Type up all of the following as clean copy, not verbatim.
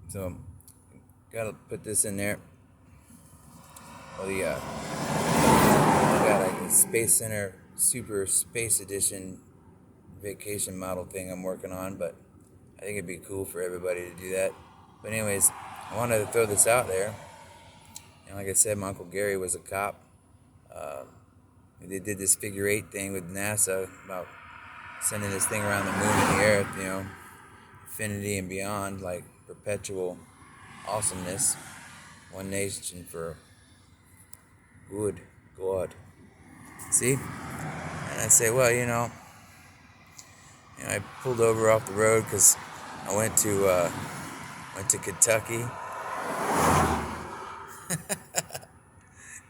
So, gotta put this in there. Oh, got like a Space Center Super Space Edition vacation model thing I'm working on, but I think it'd be cool for everybody to do that. But anyways, I wanted to throw this out there. Like I said, my Uncle Gary was a cop. Uh, they did this figure 8 thing with NASA about sending this thing around the moon and the earth, infinity and beyond, like perpetual awesomeness. One nation for good God. See? And I say, well, I pulled over off the road because I went to Kentucky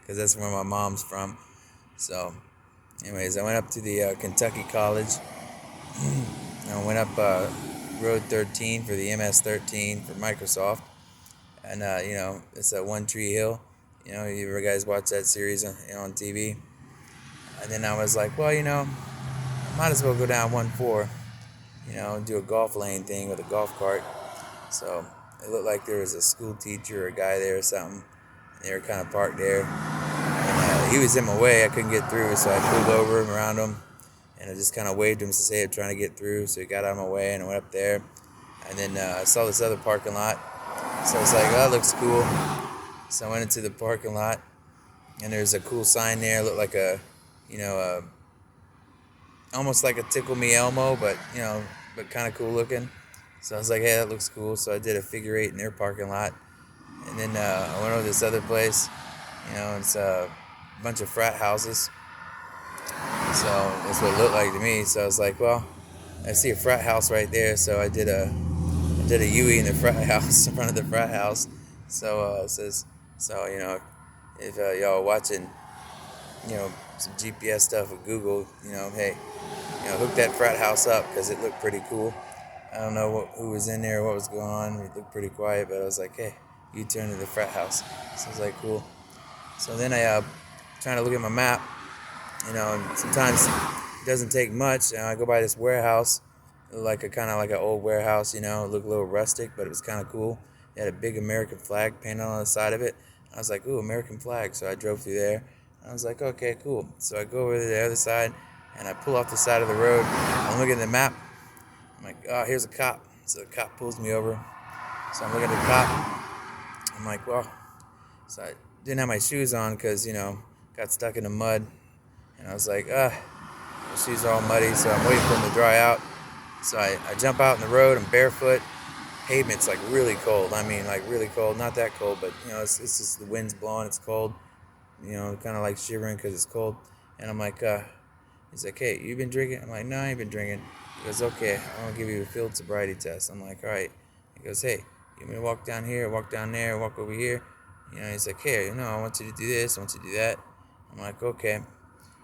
because that's where my mom's from. So, anyways, I went up to the Kentucky College. I went up Road 13 for the MS-13 for Microsoft, and it's a One Tree Hill. You ever guys watch that series on TV? And then I was like, well, I might as well go down 1-4, and do a golf lane thing with a golf cart. So it looked like there was a school teacher or a guy there or something. They were kind of parked there. And he was in my way. I couldn't get through, so I pulled over around him. And I just kind of waved him to say I'm trying to get through. So he got out of my way, and I went up there. And then I saw this other parking lot. So I was like, oh, that looks cool. So I went into the parking lot, and there's a cool sign there. It looked like almost like a Tickle Me Elmo, but kind of cool looking. So I was like, hey, that looks cool. So I did a figure 8 in their parking lot. And then I went over to this other place. It's a bunch of frat houses. So that's what it looked like to me. So I was like, well, I see a frat house right there. So I did a UE in the frat house, in front of the frat house. So it says, so if y'all watching, some GPS stuff with Google, hey, hook that frat house up because it looked pretty cool. I don't know who was in there, what was going on. It looked pretty quiet, but I was like, hey, you turn to the frat house. So I was like, cool. So then I trying to look at my map, and sometimes it doesn't take much. I go by this warehouse, like a kind of like an old warehouse, it looked a little rustic, but it was kind of cool. It had a big American flag painted on the side of it. I was like, ooh, American flag. So I drove through there. I was like, okay, cool. So I go over to the other side, and I pull off the side of the road. I'm looking at the map. I'm like, oh, here's a cop. So the cop pulls me over. So I'm looking at the cop. I'm like, well, so I didn't have my shoes on because, got stuck in the mud. And I was like, my shoes are all muddy, so I'm waiting for them to dry out. So I jump out in the road. I'm barefoot. Pavement's like really cold. I mean, like really cold. Not that cold, but, it's just the wind's blowing. It's cold. Kind of like shivering because it's cold. And I'm like, he's like, hey, you been drinking? I'm like, no, I ain't been drinking. He goes, okay, I'm going to give you a field sobriety test. I'm like, all right. He goes, hey, you want me to walk down here, walk down there, walk over here? He's like, hey, I want you to do this, I want you to do that. I'm like, okay.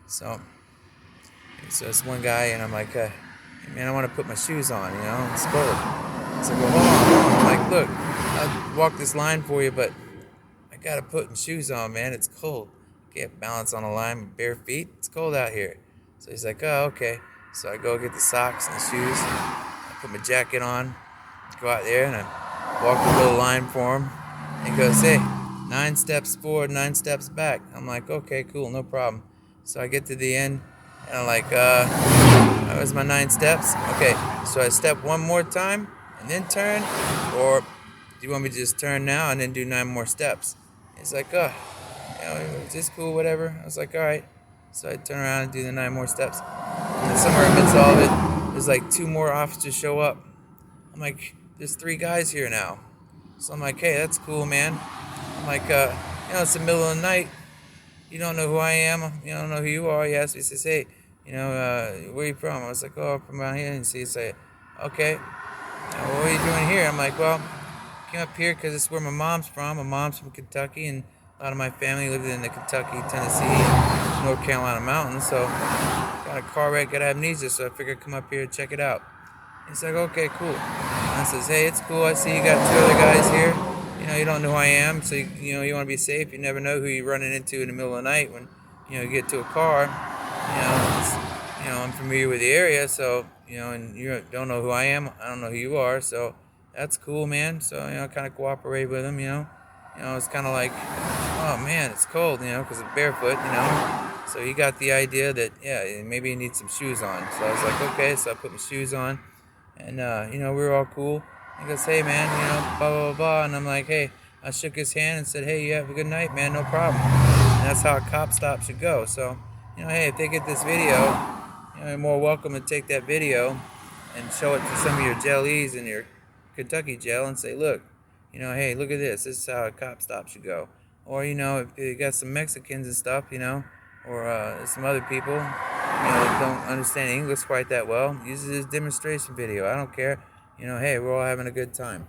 So it's one guy, and I'm like, hey, man, I want to put my shoes on, it's cold. He's like, well, hold on. I'm like, look, I'll walk this line for you, but I got to put my shoes on, man. It's cold. Can't balance on a line with bare feet. It's cold out here. So he's like, oh, okay. So I go get the socks and the shoes. I put my jacket on, go out there, and I walk the little line for him. And he goes, hey, 9 steps forward, 9 steps back. I'm like, okay, cool, no problem. So I get to the end, and I'm like, that was my 9 steps. Okay, so I step one more time and then turn, or do you want me to just turn now and then do 9 more steps? He's like, oh, is this cool, whatever? I was like, all right. So I turn around and do the 9 more steps. And somewhere amidst all of it, there's like 2 more officers show up. I'm like, there's 3 guys here now. So I'm like, hey, that's cool, man. I'm like, it's the middle of the night. You don't know who I am. You don't know who you are. He asked me, he says, hey, where are you from? I was like, oh, I'm from around here. And he said, okay. What are you doing here? I'm like, well, I came up here because it's where my mom's from. My mom's from Kentucky, and a lot of my family lived in the Kentucky, Tennessee, North Carolina mountains. So got a car wreck, got amnesia, so I figured I'd come up here and check it out. He's like, okay, cool. And I says, hey, it's cool. I see you got 2 other guys here. You don't know who I am, so you want to be safe. You never know who you're running into in the middle of the night when you get to a car. I'm familiar with the area, so and you don't know who I am. I don't know who you are, so that's cool, man. So, kind of cooperate with him, it's kind of like, oh man, it's cold, because it's barefoot. So he got the idea that, yeah, maybe he needs some shoes on. So I was like, okay. So I put my shoes on, and we were all cool. He goes, hey man, blah blah blah, and I'm like, hey, I shook his hand and said, hey, you have a good night, man, no problem. And that's how a cop stop should go. So, hey, if they get this video, you're more welcome to take that video and show it to some of your jailees in your Kentucky jail and say, look, hey, look at this. This is how a cop stop should go. Or, if you got some Mexicans and stuff, or some other people, that don't understand English quite that well, use it as a demonstration video. I don't care. Hey, we're all having a good time.